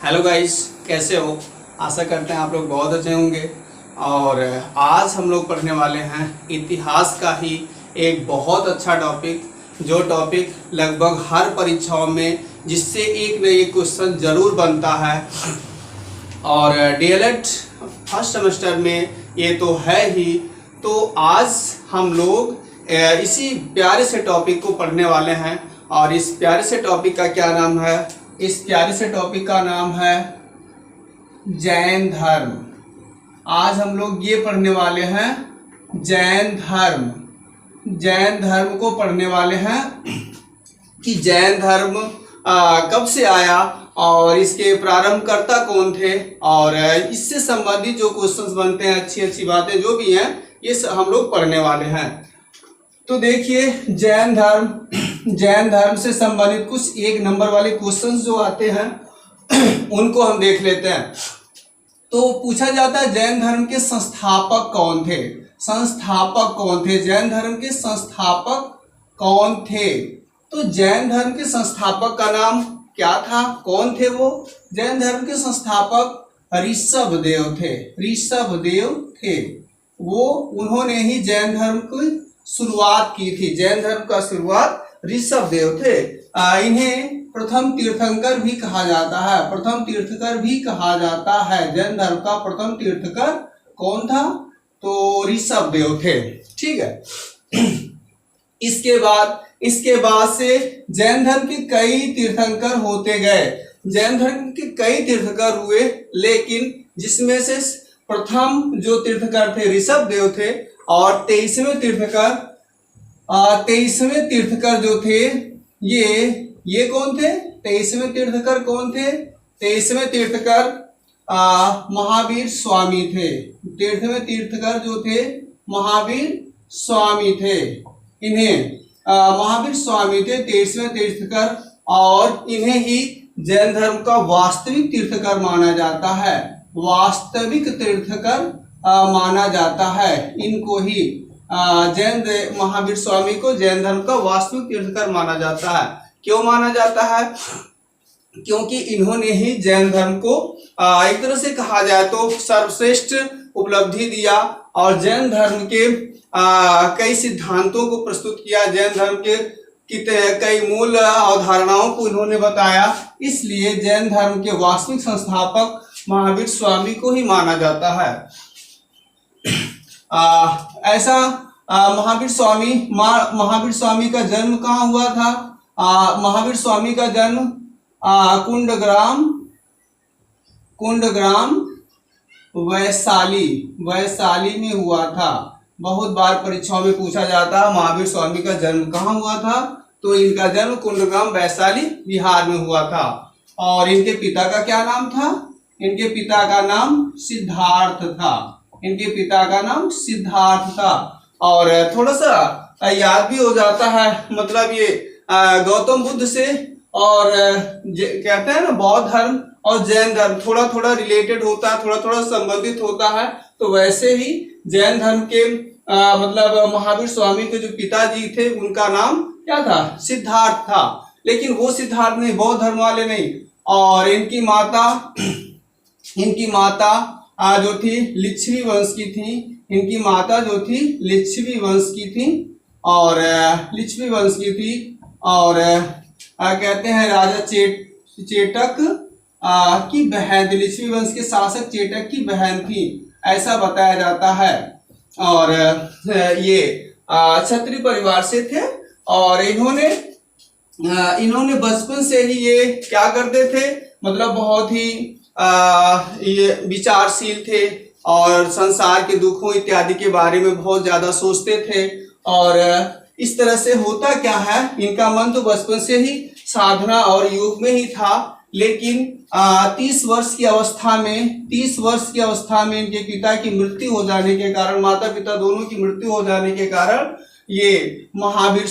Hello guys, कैसे हो? आशा करते हैं आप लोग बहुत अच्छे होंगे। और आज हम लोग पढ़ने वाले हैं इतिहास का ही एक बहुत अच्छा टॉपिक, जो टॉपिक लगभग हर परीक्षाओं में जिससे एक न एक क्वेश्चन जरूर बनता है। और डीएलएड फर्स्ट सेमेस्टर में ये तो है ही। तो आज हम लोग इसी प्यारे से टॉपिक को पढ़ने वाले हैं। और इस प्यारे से टॉपिक का क्या नाम है? इस प्यारे से टॉपिक का नाम है जैन धर्म। आज हम लोग ये पढ़ने वाले हैं जैन धर्म। जैन धर्म को पढ़ने वाले हैं कि जैन धर्म कब से आया और इसके प्रारंभकर्ता कौन थे, और इससे संबंधित जो क्वेश्चंस बनते हैं, अच्छी अच्छी बातें जो भी हैं, ये हम लोग पढ़ने वाले हैं। तो देखिए, जैन धर्म से संबंधित कुछ एक नंबर वाले क्वेश्चंस जो आते हैं उनको हम देख लेते हैं। तो पूछा जाता है जैन धर्म के संस्थापक कौन थे? संस्थापक कौन थे? जैन धर्म के संस्थापक कौन थे? तो जैन धर्म के संस्थापक का नाम क्या था? कौन थे वो? जैन धर्म के संस्थापक ऋषभदेव थे। ऋषभदेव थे वो। उन्होंने ही जैन धर्म की शुरुआत की थी। जैन धर्म का शुरुआत ऋषभदेव थे। इन्हें प्रथम तीर्थंकर भी कहा जाता है। प्रथम तीर्थकर भी कहा जाता है। जैन धर्म का प्रथम तीर्थकर कौन था? तो ऋषभदेव थे। ठीक है। इसके बाद से जैन धर्म के कई तीर्थंकर होते गए। जैन धर्म के कई तीर्थंकर हुए, लेकिन जिसमें से प्रथम जो तीर्थंकर थे ऋषभदेव थे, और 23वें तीर्थंकर जो थे ये कौन थे? 23वें तीर्थंकर कौन थे? 23वें तीर्थंकर महावीर स्वामी थे। 23वें तीर्थंकर जो थे महावीर स्वामी थे। इन्हें महावीर स्वामी थे 23वें तीर्थंकर, और इन्हें ही जैन धर्म का वास्तविक तीर्थंकर माना जाता है। वास्तविक तीर्थंकर माना जाता है। इनको ही महावीर स्वामी को जैन धर्म का वास्तविक तीर्थंकर माना जाता है। क्यों माना जाता है? क्योंकि इन्होंने ही जैन धर्म को एक तरह से कहा जाए तो सर्वश्रेष्ठ उपलब्धि दिया, और जैन धर्म के कई सिद्धांतों को प्रस्तुत किया। जैन धर्म के कई मूल अवधारणाओं को इन्होंने बताया। इसलिए जैन धर्म के वास्तविक संस्थापक महावीर स्वामी को ही माना जाता है। ऐसा महावीर स्वामी का जन्म कहाँ हुआ था? महावीर स्वामी का जन्म कुंडग्राम वैशाली में हुआ था। बहुत बार परीक्षाओं में पूछा जाता है महावीर स्वामी का जन्म कहाँ हुआ था। तो इनका जन्म कुंडग्राम वैशाली बिहार में हुआ था। और इनके पिता का क्या नाम था? इनके पिता का नाम सिद्धार्थ था। इनके पिता का नाम सिद्धार्थ था। और थोड़ा सा याद भी हो जाता है, मतलब ये गौतम बुद्ध से, और कहते हैं ना बौद्ध धर्म और जैन धर्म थोड़ा थोड़ा रिलेटेड होता है, थोड़ा थोड़ा संबंधित होता है। तो वैसे ही जैन धर्म के मतलब महावीर स्वामी के जो पिताजी थे उनका नाम क्या था? सिद्धार्थ था। लेकिन वो सिद्धार्थ नहीं, बौद्ध धर्म वाले नहीं। और इनकी माता जो थी लिच्छवी वंश की थी। इनकी माता जो थी लिच्छवी वंश की थी, और कहते हैं राजा चेटक की बहन थी। लिच्छवी वंश के शासक चेटक की बहन थी, ऐसा बताया जाता है। और ये क्षत्रिय परिवार से थे। और इन्होंने बचपन से ही ये क्या करते थे, मतलब बहुत ही ये विचारशील थे, और संसार के दुखों इत्यादि के बारे में बहुत ज्यादा सोचते थे। और इस तरह से होता क्या है, इनका मन तो बचपन से ही साधना और योग में ही था। लेकिन 30 वर्ष की अवस्था में इनके पिता की मृत्यु हो जाने के कारण, माता पिता दोनों की मृत्यु हो जाने के कारण, ये महावीर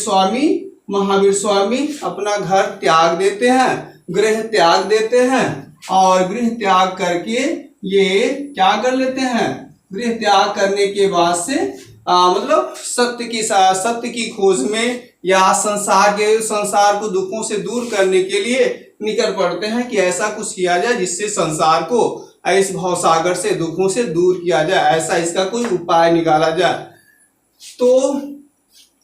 स्वामी अपना घर त्याग देते हैं, गृह त्याग देते हैं। और गृह त्याग करके ये क्या कर लेते हैं? गृह त्याग करने के बाद से मतलब सत्य की खोज में, या संसार को दुखों से दूर करने के लिए निकल पड़ते हैं कि ऐसा कुछ किया जाए जिससे संसार को इस भवसागर से, दुखों से दूर किया जाए, ऐसा इसका कोई उपाय निकाला जाए। तो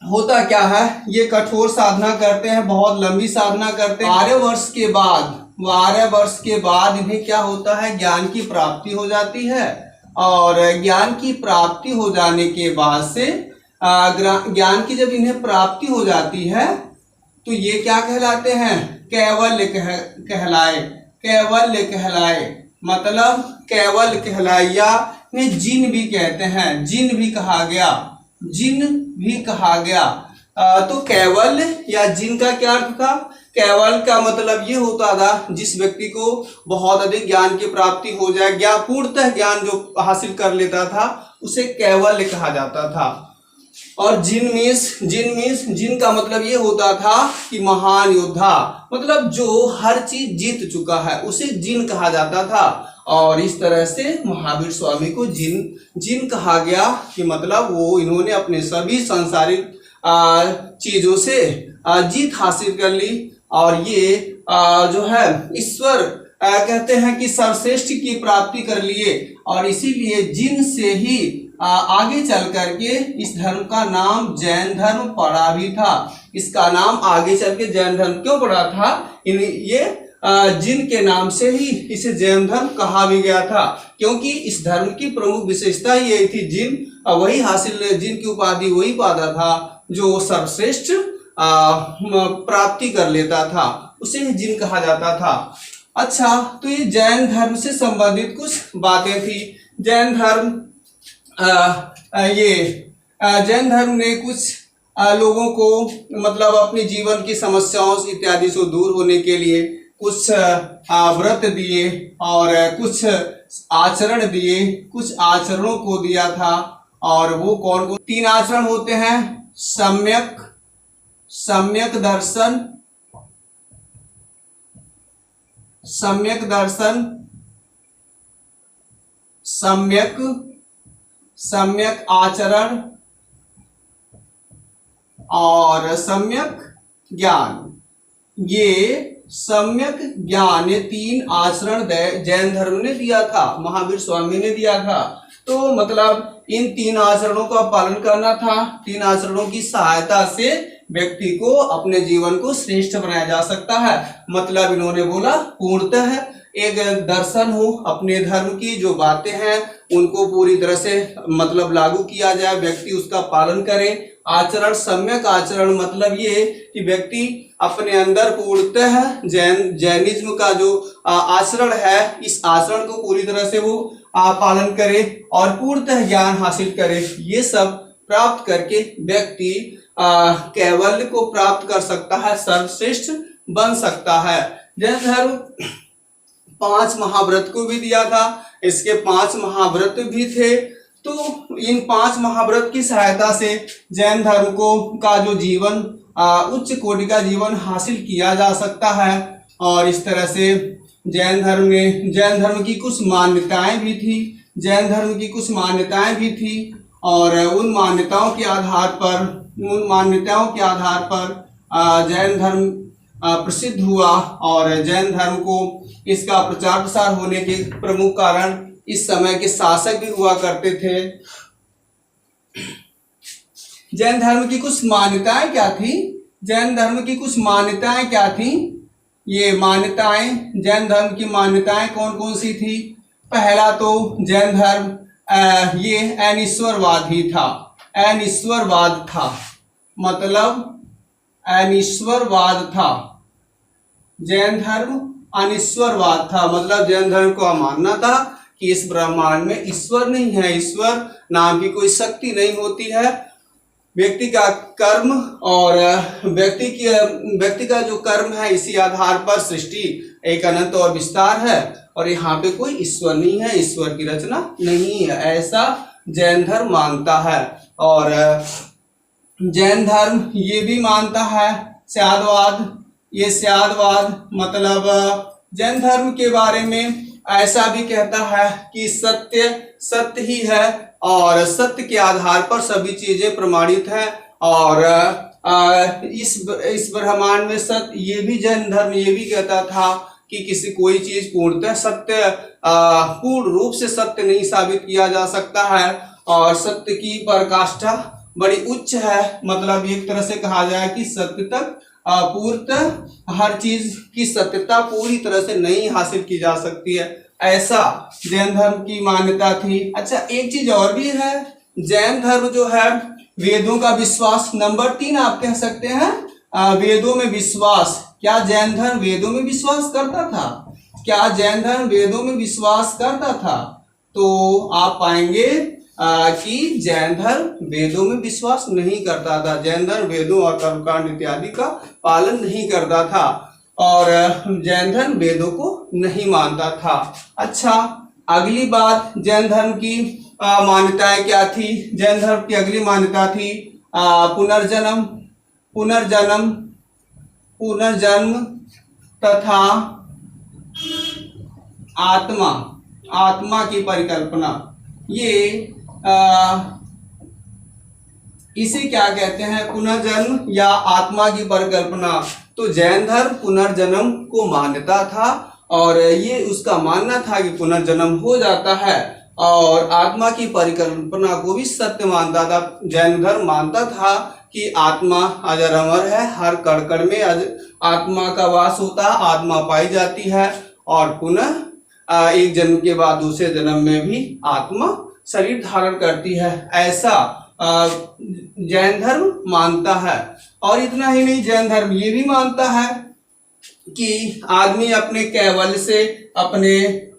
होता क्या है, ये कठोर साधना करते हैं, बहुत लंबी साधना करते हैं। 12 वर्ष के बाद इन्हें क्या होता है, ज्ञान की प्राप्ति हो जाती है। और ज्ञान की प्राप्ति हो जाने के बाद से ज्ञान की जब इन्हें प्राप्ति हो जाती है तो ये क्या कहलाते हैं, कैवल्य कहलाए। कैवल्य कहलाए मतलब कैवल्य कहलाए, या जिन भी कहते हैं, जिन भी कहा गया, जिन भी कहा गया। तो कैवल्य या जिन का क्या अर्थ था, कैवल्य का मतलब ये होता था जिस व्यक्ति को बहुत अधिक ज्ञान की प्राप्ति हो जाए, पूर्णतः ज्ञान जो हासिल कर लेता था उसे कैवल्य कहा जाता था। और जिन का मतलब ये होता था कि महान योद्धा, मतलब जो हर चीज जीत चुका है उसे जिन कहा जाता था। और इस तरह से महावीर स्वामी को जिन कहा गया कि मतलब वो इन्होंने अपने सभी सांसारिक चीजों से जीत हासिल कर ली। और ये जो है ईश्वर कहते हैं कि सर्वश्रेष्ठ की प्राप्ति कर लिए। और इसीलिए जिन से ही आगे चल करके इस धर्म का नाम जैन धर्म पड़ा भी था। इसका नाम आगे चल के जैन धर्म क्यों पड़ा था, ये जिन के नाम से ही इसे जैन धर्म कहा भी गया था, क्योंकि इस धर्म की प्रमुख विशेषता ये थी, जिन की उपाधि वही पाता था जो सर्वश्रेष्ठ प्राप्ति कर लेता था, उसे ही जिन कहा जाता था। अच्छा, तो ये जैन धर्म से संबंधित कुछ बातें थी। जैन धर्म जैन धर्म ने कुछ लोगों को मतलब अपने जीवन की समस्याओं इत्यादि से दूर होने के लिए कुछ व्रत दिए और कुछ आचरण दिए, कुछ आचरणों को दिया था। और वो कौन कौन 3 आचरण होते हैं, सम्यक दर्शन, सम्यक आचरण और सम्यक ज्ञान। ये सम्यक ज्ञान, ये 3 आचरण जैन धर्म ने दिया था, महावीर स्वामी ने दिया था। तो मतलब इन 3 आचरणों का पालन करना था। 3 आचरणों की सहायता से व्यक्ति को अपने जीवन को श्रेष्ठ बनाया जा सकता है। मतलब इन्होंने बोला पूर्णतः एक दर्शन हो, अपने धर्म की जो बातें हैं उनको पूरी तरह से मतलब लागू किया जाए, व्यक्ति उसका पालन करे। आचरण, सम्यक आचरण मतलब ये कि व्यक्ति अपने अंदर पूर्णतः जैनिज्म का जो आचरण है, इस आचरण को पूरी तरह से वो पालन करे और पूर्णतः ज्ञान हासिल करे। ये सब प्राप्त करके व्यक्ति कैवल्य को प्राप्त कर सकता है, सर्वश्रेष्ठ बन सकता है। जैन धर्म 5 महाव्रत को भी दिया था, इसके 5 महाव्रत भी थे। तो इन 5 महाव्रत की सहायता से जैन धर्म का जो जीवन उच्च कोटि का जीवन हासिल किया जा सकता है। और इस तरह से जैन धर्म की कुछ मान्यताएं भी थी, और उन मान्यताओं के आधार पर जैन धर्म प्रसिद्ध हुआ। और जैन धर्म को इसका प्रचार प्रसार होने के प्रमुख कारण इस समय के शासक भी हुआ करते थे। जैन धर्म की कुछ मान्यताएं क्या थी? ये मान्यताएं, जैन धर्म की मान्यताएं कौन कौन सी थी? पहला तो जैन धर्म ये अनिश्वरवाद ही था। अनिश्वरवाद था मतलब अनिश्वरवाद था। जैन धर्म अनिश्वरवाद था मतलब जैन धर्म को मानना था कि इस ब्रह्मांड में ईश्वर नहीं है, ईश्वर नाम की कोई शक्ति नहीं होती है। व्यक्ति का कर्म और व्यक्ति का जो कर्म है, इसी आधार पर सृष्टि एक अनंत और विस्तार है, और यहाँ पे कोई ईश्वर नहीं है, ईश्वर की रचना नहीं है, ऐसा जैन धर्म मानता है। और जैन धर्म ये भी मानता है स्यादवाद। ये स्यादवाद मतलब जैन धर्म के बारे में ऐसा भी कहता है कि सत्य ही है और सत्य के आधार पर सभी चीजें प्रमाणित है। और इस ब्रह्मांड में सत्य, ये भी जैन धर्म ये भी कहता था कि किसी कोई चीज पूर्णतः सत्य पूर्ण रूप से सत्य नहीं साबित किया जा सकता है, और सत्य की पराकाष्ठा बड़ी उच्च है। मतलब एक तरह से कहा जाए कि सत्य तक पूर्णतः हर चीज की सत्यता पूरी तरह से नहीं हासिल की जा सकती है, ऐसा जैन धर्म की मान्यता थी। अच्छा, एक चीज और भी है, जैन धर्म जो है वेदों का विश्वास। नंबर 3 आप कह सकते हैं वेदों में विश्वास। क्या जैन धर्म वेदों में विश्वास करता था? क्या जैन धर्म वेदों में विश्वास करता था? तो आप पाएंगे कि जैन धर्म वेदों में विश्वास नहीं करता था। जैन धर्म वेदों और कर्मकांड इत्यादि का पालन नहीं करता था, और जैन धर्म वेदों को नहीं मानता था। अच्छा, अगली बात जैन धर्म की मान्यताएं क्या थी? जैन धर्म की अगली मान्यता थी पुनर्जन्म पुनर्जन्म पुनर्जन्म तथा आत्मा आत्मा की परिकल्पना। ये इसे क्या कहते हैं? पुनर्जन्म या आत्मा की परिकल्पना। तो जैन धर्म पुनर्जन्म को मान्यता था, और ये उसका मानना था कि पुनर्जन्म हो जाता है, और आत्मा की परिकल्पना को भी सत्य मानता था। जैन धर्म मानता था कि आत्मा अजर अमर है, हर कण कण में आत्मा का वास होता है, आत्मा पाई जाती है, और पुनः एक जन्म के बाद दूसरे जन्म में भी आत्मा शरीर धारण करती है, ऐसा जैन धर्म मानता है। और इतना ही नहीं, जैन धर्म ये भी मानता है कि आदमी अपने कैवल्य से, अपने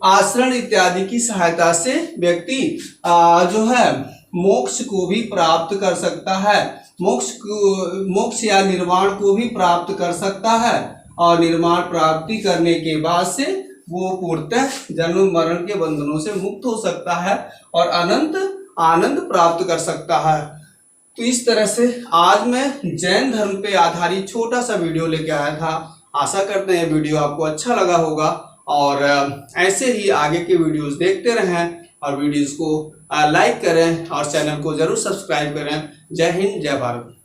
आचरण इत्यादि की सहायता से व्यक्ति जो है मोक्ष को भी प्राप्त कर सकता है, मोक्ष या निर्वाण को भी प्राप्त कर सकता है, और निर्माण प्राप्ति करने के बाद से वो पूर्णतः जन्म मरण के बंधनों से मुक्त हो सकता है और अनंत आनंद प्राप्त कर सकता है। तो इस तरह से आज मैं जैन धर्म पे आधारित छोटा सा वीडियो लेके आया था। आशा करते हैं वीडियो आपको अच्छा लगा होगा, और ऐसे ही आगे के वीडियोस देखते रहें, और वीडियोस को लाइक करें और चैनल को जरूर सब्सक्राइब करें। जय हिंद, जय भारत।